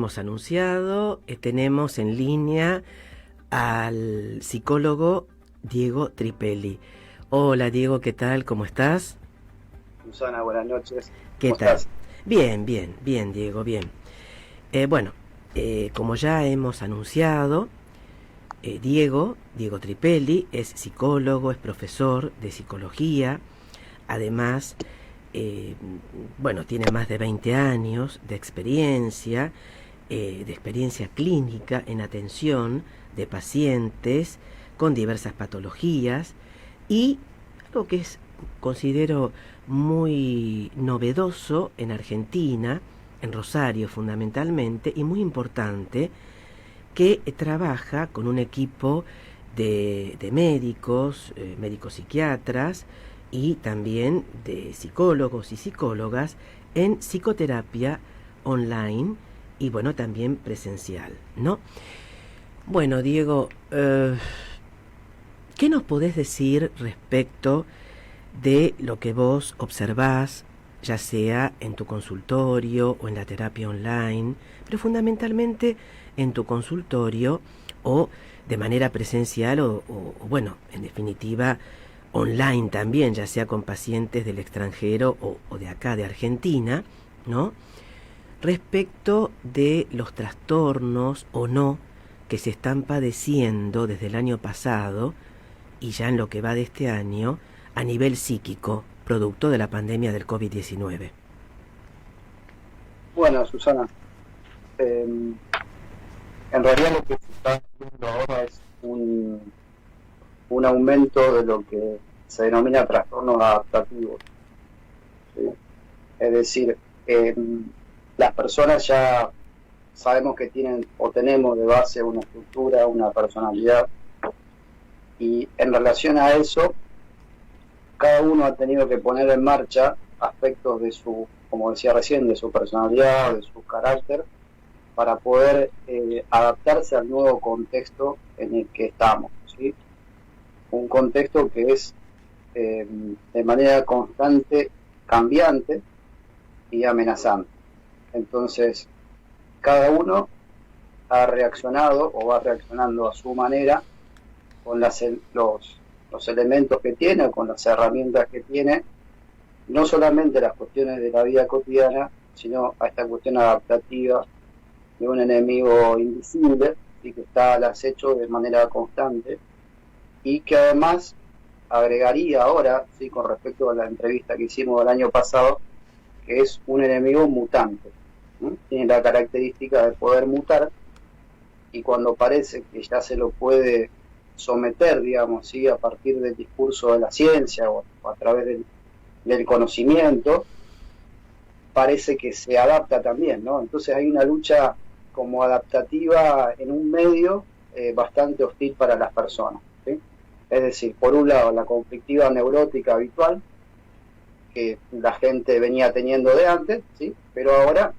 hemos anunciado, tenemos en línea al psicólogo Diego Tripelli. Hola Diego, ¿qué tal? ¿Cómo estás? Susana, buenas noches. ¿Qué ¿Cómo tal? estás? Bien, Diego, bien. Como ya hemos anunciado, Diego Tripelli es psicólogo, es profesor de psicología, además, tiene más de 20 años de experiencia clínica en atención de pacientes con diversas patologías y algo que considero muy novedoso en Argentina, en Rosario fundamentalmente, y muy importante, que trabaja con un equipo de médicos, médicos psiquiatras y también de psicólogos y psicólogas en psicoterapia online y también presencial, ¿no? Bueno, Diego, ¿qué nos podés decir respecto de lo que vos observás, ya sea en tu consultorio o en la terapia online, pero fundamentalmente en tu consultorio o de manera presencial o en definitiva, online también, ya sea con pacientes del extranjero o de acá, de Argentina, ¿no? Respecto de los trastornos o no que se están padeciendo desde el año pasado y ya en lo que va de este año a nivel psíquico, producto de la pandemia del COVID-19. Bueno, Susana, en realidad lo que se está viendo ahora es un aumento de lo que se denomina trastornos adaptativos, ¿sí? Es decir, las personas ya sabemos que tienen o tenemos de base una estructura, una personalidad, y en relación a eso, cada uno ha tenido que poner en marcha aspectos de su, como decía recién, de su personalidad, de su carácter, para poder adaptarse al nuevo contexto en el que estamos, ¿sí? Un contexto que es de manera constante, cambiante y amenazante. Entonces, cada uno ha reaccionado o va reaccionando a su manera con los elementos que tiene, con las herramientas que tiene, no solamente las cuestiones de la vida cotidiana, sino a esta cuestión adaptativa de un enemigo invisible y que está al acecho de manera constante y que además agregaría ahora, sí, con respecto a la entrevista que hicimos el año pasado, que es un enemigo mutante, ¿sí? Tiene la característica de poder mutar y cuando parece que ya se lo puede someter, digamos, ¿sí? A partir del discurso de la ciencia o a través del conocimiento, parece que se adapta también, ¿no? Entonces hay una lucha como adaptativa en un medio bastante hostil para las personas, ¿sí? Es decir, por un lado la conflictiva neurótica habitual que la gente venía teniendo de antes, ¿sí? Pero ahora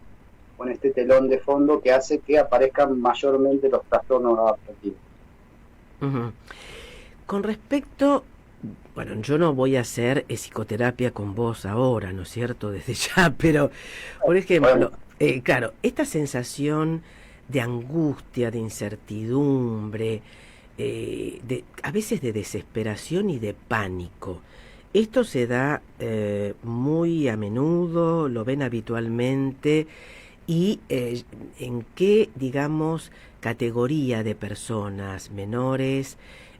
con este telón de fondo que hace que aparezcan mayormente los trastornos adaptativos. Uh-huh. Con respecto, yo no voy a hacer psicoterapia con vos ahora, ¿no es cierto? Desde ya, pero, por ejemplo, claro, esta sensación de angustia, de incertidumbre, a veces de desesperación y de pánico, esto se da muy a menudo, lo ven habitualmente, y en qué, digamos, categoría de personas, menores,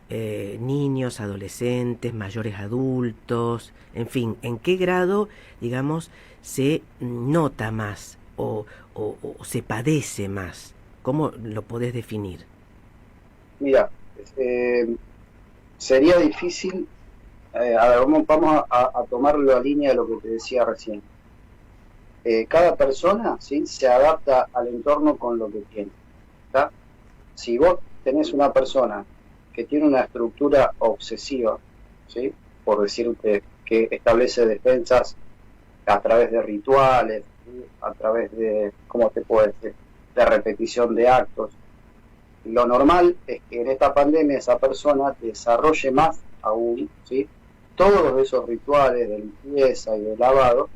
niños, adolescentes, mayores adultos, en fin, en qué grado, digamos, se nota más o se padece más. ¿Cómo lo podés definir? Mira, sería difícil, a ver, vamos a tomarlo a línea de lo que te decía recién. Cada persona, ¿sí?, se adapta al entorno con lo que tiene, ¿está? Si vos tenés una persona que tiene una estructura obsesiva, ¿sí?, por decirte que establece defensas a través de rituales, ¿sí?, a través de, ¿cómo te puedo decir?, de repetición de actos. Lo normal es que en esta pandemia esa persona desarrolle más aún, ¿sí?, todos esos rituales de limpieza y de lavado,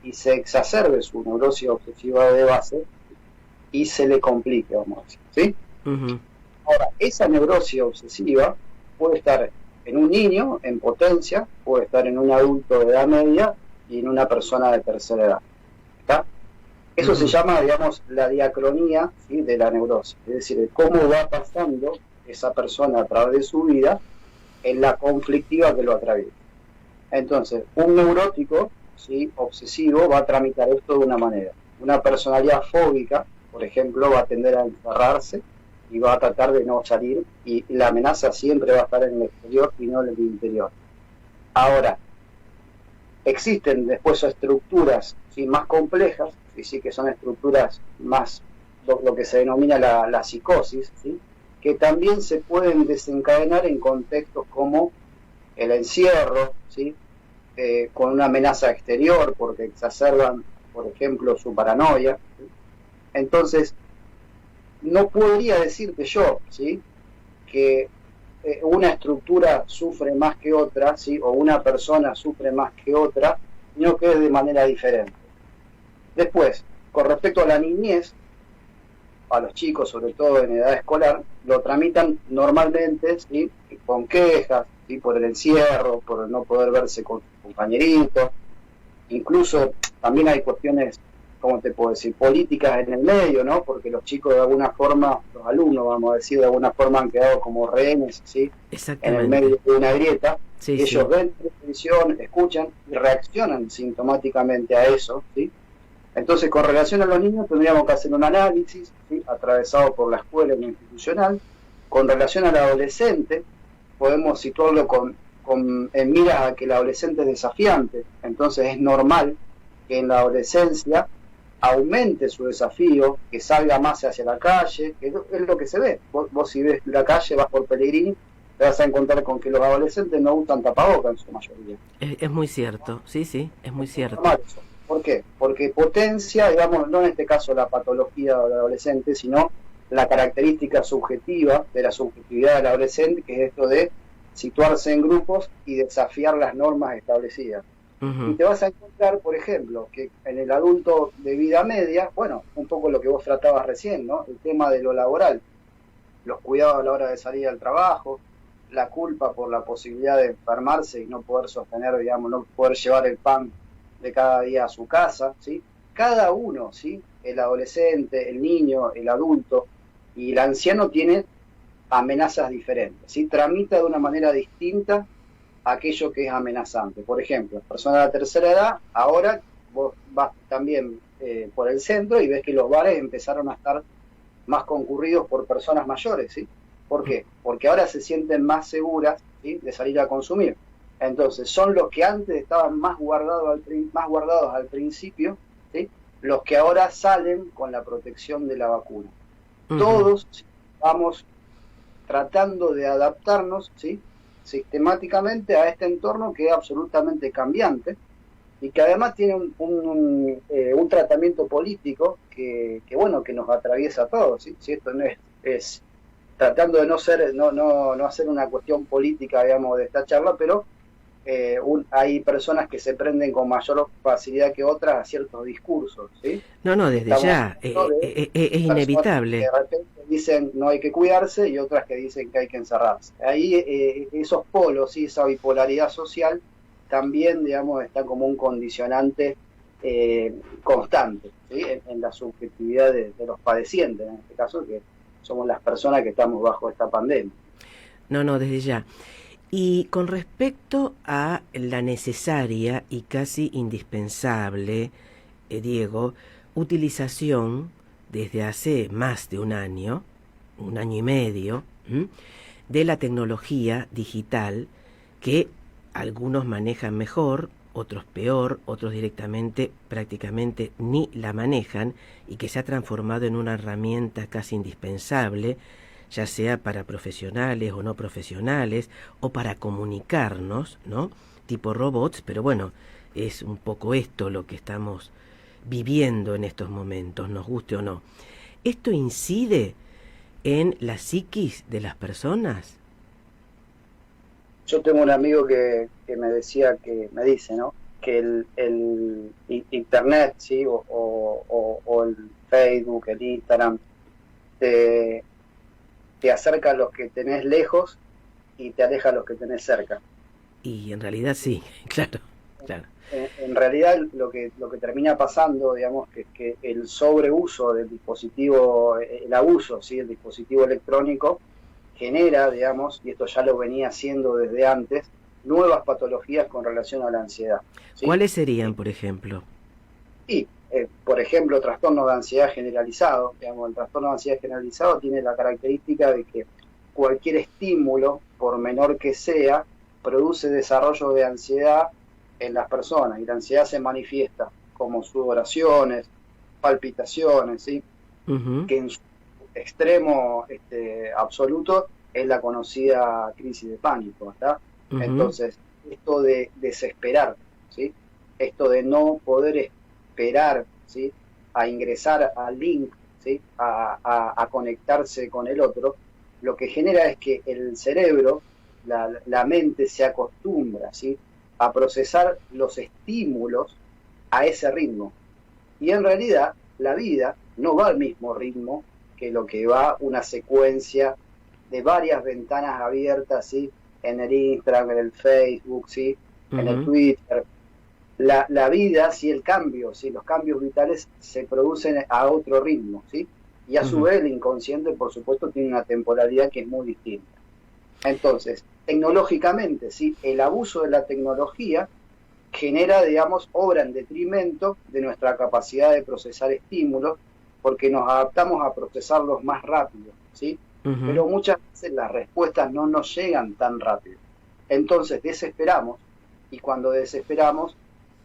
y se exacerbe su neurosis obsesiva de base y se le complique, vamos a decir, ¿sí? Ujú. Ahora, esa neurosis obsesiva puede estar en un niño en potencia, puede estar en un adulto de edad media y en una persona de tercera edad. ¿Está? Eso se llama, digamos, la diacronía, ¿sí?, de la neurosis, es decir, cómo va pasando esa persona a través de su vida en la conflictiva que lo atraviesa. Entonces, un neurótico, ¿sí?, obsesivo va a tramitar esto de una manera. Una personalidad fóbica, por ejemplo, va a tender a encerrarse y va a tratar de no salir, y la amenaza siempre va a estar en el exterior y no en el interior. Ahora, existen después estructuras, ¿sí?, más complejas, ¿sí?, que son estructuras más, lo que se denomina la psicosis, ¿sí?, que también se pueden desencadenar en contextos como el encierro, ¿sí?, con una amenaza exterior, porque exacerban, por ejemplo, su paranoia, ¿sí? Entonces, no podría decirte yo, ¿sí?, que una estructura sufre más que otra, ¿sí?, o una persona sufre más que otra, sino que es de manera diferente. Después, con respecto a la niñez, a los chicos, sobre todo en edad escolar, lo tramitan normalmente, ¿sí?, con quejas, ¿sí?, por el encierro, por no poder verse con sus compañeritos. Incluso también hay cuestiones, ¿cómo te puedo decir?, políticas en el medio, ¿no? Porque los chicos de alguna forma, los alumnos, vamos a decir, de alguna forma han quedado como rehenes, ¿sí?, en el medio de una grieta. Sí, y ellos sí. ven televisión, escuchan y reaccionan sintomáticamente a eso, ¿sí? Entonces, con relación a los niños, tendríamos que hacer un análisis, ¿sí?, atravesado por la escuela y la institucional. Con relación al adolescente, podemos situarlo en miras a que el adolescente es desafiante. Entonces, es normal que en la adolescencia aumente su desafío, que salga más hacia la calle, que es lo que se ve. Vos si ves la calle, vas por Pellegrini, te vas a encontrar con que los adolescentes no usan tapabocas en su mayoría. Es muy cierto, sí, sí, es muy cierto. Normal eso. ¿Por qué? Porque potencia, digamos, no en este caso la patología del adolescente, sino la característica subjetiva de la subjetividad del adolescente, que es esto de situarse en grupos y desafiar las normas establecidas. Y te vas a encontrar, por ejemplo, que en el adulto de vida media, bueno, un poco lo que vos tratabas recién, ¿no?, el tema de lo laboral, los cuidados a la hora de salir al trabajo, la culpa por la posibilidad de enfermarse y no poder sostener, digamos, no poder llevar el pan de cada día a su casa, ¿sí? Cada uno, ¿sí?, el adolescente, el niño, el adulto y el anciano tiene amenazas diferentes, ¿sí? Tramita de una manera distinta aquello que es amenazante. Por ejemplo, personas de la tercera edad, ahora vos vas también por el centro y ves que los bares empezaron a estar más concurridos por personas mayores, ¿sí? ¿Por qué? Porque ahora se sienten más seguras, ¿sí?, de salir a consumir. Entonces, son los que antes estaban más guardados al principio, ¿sí?, los que ahora salen con la protección de la vacuna. Todos vamos tratando de adaptarnos, ¿sí?, sistemáticamente a este entorno que es absolutamente cambiante y que además tiene un tratamiento político que bueno, que nos atraviesa a todos, ¿sí? Si esto no es tratando de no hacer una cuestión política, digamos, de esta charla, pero hay personas que se prenden con mayor facilidad que otras a ciertos discursos, ¿sí? No, desde Estamos ya, es inevitable. que de repente dicen no hay que cuidarse y otras que dicen que hay que encerrarse. Ahí esos polos, ¿sí?, esa bipolaridad social también, digamos, está como un condicionante constante, ¿sí?, en la subjetividad de los padecientes, en este caso, que somos las personas que estamos bajo esta pandemia. No, desde ya. Y con respecto a la necesaria y casi indispensable, Diego, utilización desde hace más de un año y medio, de la tecnología digital que algunos manejan mejor, otros peor, otros directamente prácticamente ni la manejan y que se ha transformado en una herramienta casi indispensable, ya sea para profesionales o no profesionales, o para comunicarnos, ¿no?, tipo robots, pero bueno, es un poco esto lo que estamos viviendo en estos momentos, nos guste o no. ¿Esto incide en la psiquis de las personas? Yo tengo un amigo que me dice, ¿no?, que el internet, ¿sí?, o el Facebook, el Instagram, te, te acerca a los que tenés lejos y te aleja a los que tenés cerca. Y en realidad sí, claro, claro. En realidad lo que termina pasando, digamos, que el sobreuso del dispositivo, el abuso, ¿sí? El dispositivo electrónico genera, digamos, y esto ya lo venía haciendo desde antes, nuevas patologías con relación a la ansiedad, ¿sí? ¿Cuáles serían, por ejemplo? Y, por ejemplo, trastorno de ansiedad generalizado, digamos, el trastorno de ansiedad generalizado tiene la característica de que cualquier estímulo, por menor que sea, produce desarrollo de ansiedad en las personas, y la ansiedad se manifiesta como sudoraciones, palpitaciones, ¿sí? Ujú, Que en su extremo absoluto es la conocida crisis de pánico, ¿verdad? ujú, Entonces, esto de desesperar, ¿sí? Esto de no poder esperar, ¿sí? A ingresar al link, ¿sí? A conectarse con el otro, lo que genera es que el cerebro, la mente se acostumbra, ¿sí? A procesar los estímulos a ese ritmo. Y en realidad la vida no va al mismo ritmo que lo que va una secuencia de varias ventanas abiertas, ¿sí? En el Instagram, en el Facebook, ¿sí? En el ujú, Twitter. La vida, ¿sí? El cambio, ¿sí? Los cambios vitales se producen a otro ritmo, ¿sí? Y a su ujú, vez el inconsciente, por supuesto, tiene una temporalidad que es muy distinta. Entonces, tecnológicamente, ¿sí? El abuso de la tecnología genera, digamos, obra en detrimento de nuestra capacidad de procesar estímulos, porque nos adaptamos a procesarlos más rápido, ¿sí? ujú, Pero muchas veces las respuestas no nos llegan tan rápido. Entonces desesperamos, y cuando desesperamos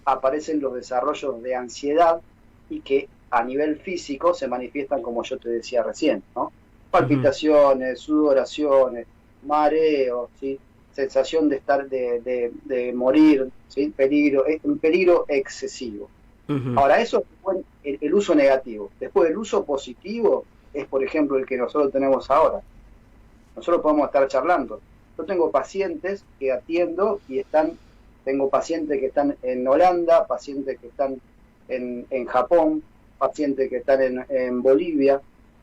aparecen los desarrollos de ansiedad y que a nivel físico se manifiestan como yo te decía recién, ¿no? ujú, Palpitaciones, sudoraciones, mareos, ¿sí? Sensación de estar de morir, ¿sí? Peligro, un peligro excesivo. ujú. Ahora, eso fue el uso negativo. Después, el uso positivo es, por ejemplo, el que nosotros tenemos ahora. Nosotros podemos estar charlando. Yo tengo pacientes que atiendo y tengo pacientes que están en Holanda, pacientes que están en Japón, pacientes que están en Bolivia,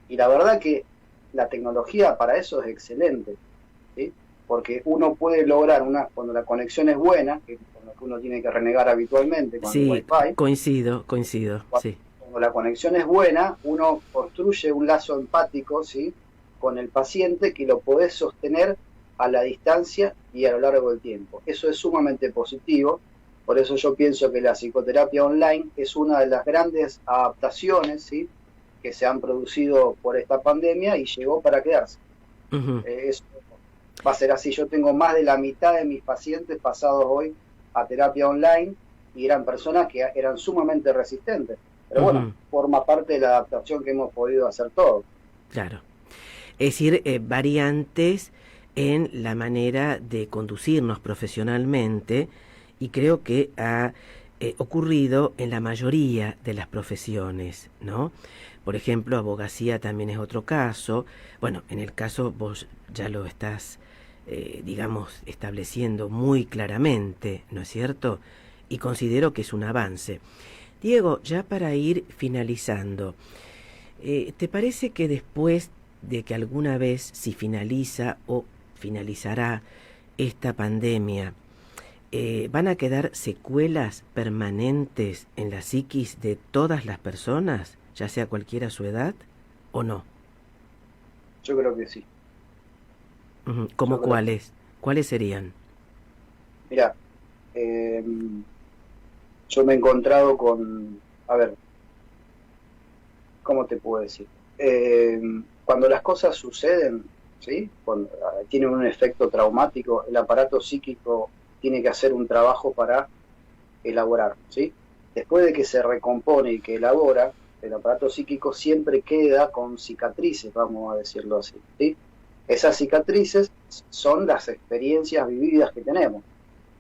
y la verdad que la tecnología para eso es excelente, ¿sí? Porque uno puede lograr cuando la conexión es buena, que es con lo que uno tiene que renegar habitualmente con el Sí, Wi-Fi. coincido, coincido, sí. Cuando la conexión es buena, uno construye un lazo empático, ¿sí? Con el paciente que lo podés sostener a la distancia y a lo largo del tiempo. Eso es sumamente positivo. Por eso yo pienso que la psicoterapia online es una de las grandes adaptaciones, ¿sí? Que se han producido por esta pandemia y llegó para quedarse. Ujú. Eso va a ser así. Yo tengo más de la mitad de mis pacientes pasados hoy a terapia online y eran personas que eran sumamente resistentes. Pero bueno, Ujú, forma parte de la adaptación que hemos podido hacer todos. claro. Es decir, variantes en la manera de conducirnos profesionalmente y creo que ha ocurrido en la mayoría de las profesiones, ¿no? Por ejemplo, abogacía también es otro caso. Bueno, en el caso vos ya lo estás, digamos, estableciendo muy claramente, ¿no es cierto? Y considero que es un avance. Diego, ya para ir finalizando, ¿te parece que después de que alguna vez, si finaliza o finalizará esta pandemia, van a quedar secuelas permanentes en la psiquis de todas las personas, ya sea cualquiera su edad o no? Yo creo que sí. Ujú. ¿Cómo Yo creo que sí. cuáles? ¿Cuáles serían? Mira, yo me he encontrado a ver, ¿cómo te puedo decir? Eh, Cuando las cosas suceden, ¿sí? Cuando tienen un efecto traumático, el aparato psíquico tiene que hacer un trabajo para elaborar, ¿sí? Después de que se recompone y que elabora, el aparato psíquico siempre queda con cicatrices, vamos a decirlo así, ¿sí? Esas cicatrices son las experiencias vividas que tenemos.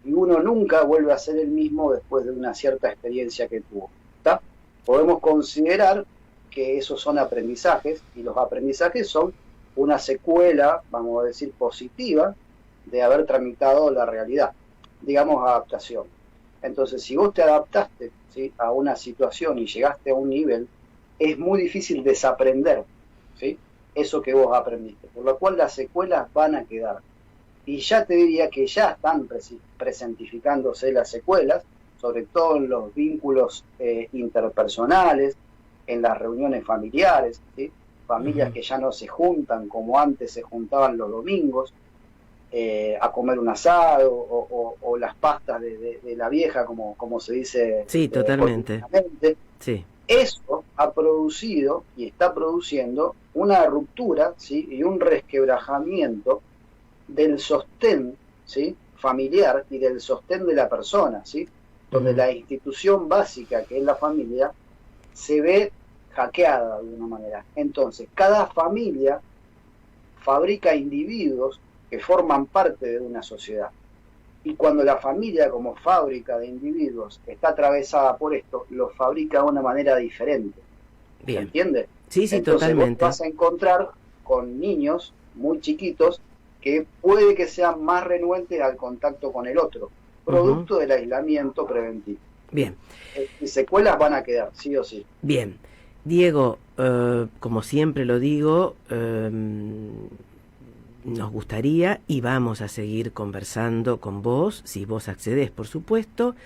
Y uno nunca vuelve a ser el mismo después de una cierta experiencia que tuvo. ¿Está? Podemos considerar que esos son aprendizajes, y los aprendizajes son una secuela, vamos a decir, positiva de haber tramitado la realidad, digamos adaptación. Entonces, si vos te adaptaste, ¿sí? A una situación y llegaste a un nivel, es muy difícil desaprender, ¿sí? Eso que vos aprendiste, por lo cual las secuelas van a quedar. Y ya te diría que ya están presentificándose las secuelas, sobre todo en los vínculos interpersonales, en las reuniones familiares, ¿sí? Familias que ya no se juntan como antes se juntaban los domingos, a comer un asado o las pastas de la vieja, como se dice. Sí, totalmente. Sí. Eso ha producido y está produciendo una ruptura, ¿sí? Y un resquebrajamiento del sostén, ¿sí? Familiar y del sostén de la persona, ¿sí? Donde la institución básica, que es la familia, se ve hackeada de alguna manera. Entonces, cada familia fabrica individuos que forman parte de una sociedad. Y cuando la familia como fábrica de individuos está atravesada por esto, los fabrica de una manera diferente. Bien. ¿Se entiende? Sí, sí, entonces, totalmente. Vos vas a encontrar con niños muy chiquitos que puede que sean más renuentes al contacto con el otro, producto del aislamiento preventivo. Bien. Y secuelas van a quedar, sí o sí. Bien. Diego, como siempre lo digo, nos gustaría y vamos a seguir conversando con vos, si vos accedés, por supuesto.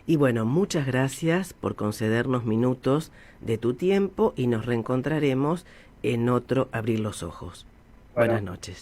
Y bueno, muchas gracias por concedernos minutos de tu tiempo y nos reencontraremos en otro Abrir los Ojos. Buenas noches.